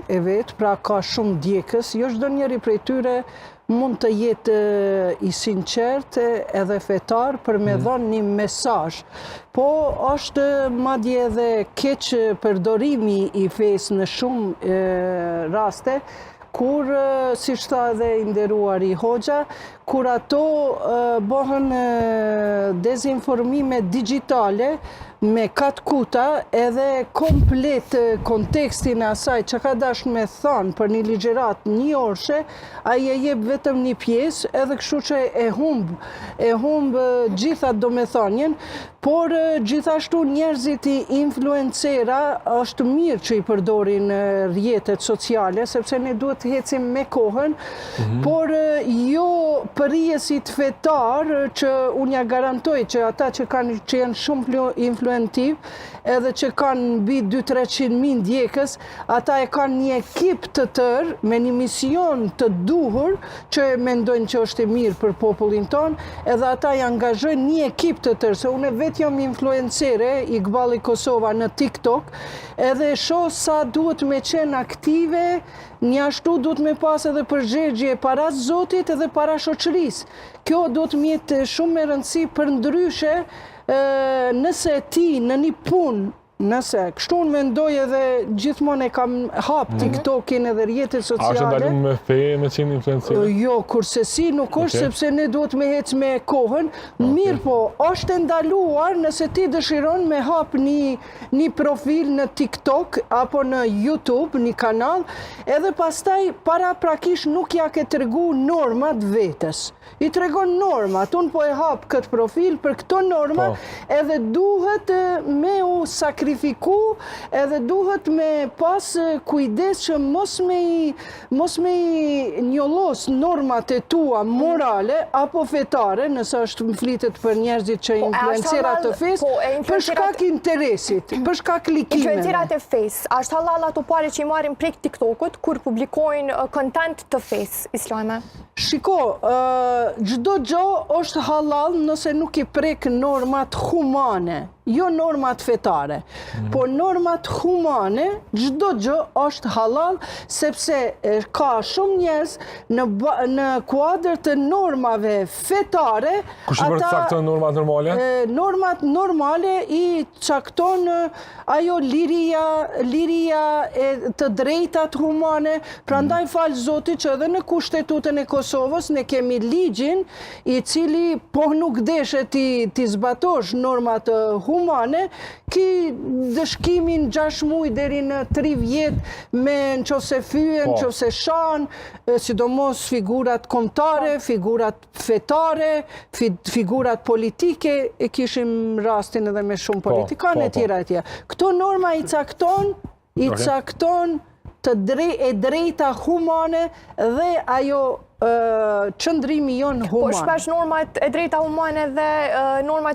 e vetë, pra ka shumë djekës, jo çdo njeri prej tyre mund të jetë i sinqert edhe fetar për me dhënë një mesazh. Po është madje edhe keq përdorimi i fesë në shumë raste, kur, si tha edhe i nderuari Hoxha, kur ato bëhen dezinformime digjitale me katkuta edhe komplet kontekstin e asaj që ka dashur me thënë për një ligjërat një orëshe, ai e jep vetëm një pjesë, edhe kështu që e humb gjitha domethënien, por gjithashtu njerëzit i influencera është mirë që i përdorin rrjetet sociale, sepse ne duhet të ecim me kohën, por jo përrjesit fetar që unë ja garantoj që ata që janë shumë influentiv, edhe që kanë mbi 200-300.000 djekës, ata e kanë një ekip të tërë me një mision të duhur që mendojnë që është e mirë për popullin tonë, edhe ata i angazhojnë një ekip të tërë, se unë vetë jam influencere i Gballi Kosova në TikTok, edhe shoh sa duhet me qenë aktive, njashtu duhet me pas edhe përgjegjje para Zotit edhe para shoqërisë. Kjo duhet me jetë shumë e rëndësi për ndryshe nëse ti në një punë, nëse kështu unë mendoj edhe gjithmonë e kam hap TikTokin edhe rrjetet sociale. A është ndalum me fe me qenë influencer? Jo, kurse si nuk është, sepse ne duhet me hec me kohën. Mirë po, është ndaluar nëse ti dëshiron me hap një profil në TikTok apo në YouTube, një kanal, edhe pastaj paraprakish nuk ja ke tregu normat vetes. I tregon normat, unë po e hap këtë profil për këto norma, edhe duhet me u sakrifiku, edhe duhet me pas kujdes që mos me i njollos normat e tua morale apo fetare, nëse është më flitet për njerëzit që influencerat të fesë, për shkak interesit, për shkak klikimeve. Influencerat e fesë, është halal ato pare që i marrin prek TikTokut kur publikojnë content të fesë islame? Shiko, çdo gjë është halal nëse nuk i prek normat humane, jo normat fetare. Po normat humane, çdo gjë është halal, sepse ka shumë njerëz në kuadër të normave fetare. Kush i përcakton normat normale? Normat normale i cakton ajo liria e të drejtat humane, prandaj fal Zotit që edhe në Kushtetutën e Kosovës ne kemi ligjin i cili po nuk deshe ti zbatosh normat humane, ki dëshkimin 6 muaj deri në 3 vjet me nëse fyen, nëse shan, sidomos figurat kombëtare, figurat fetare, figurat politike, e kishim rastin edhe me shumë politikanë e tjera e tjera. Këto norma i cakton e drejta humane dhe ajo qëndrimi jonë humane. Po shpesh normat e drejta humane dhe normat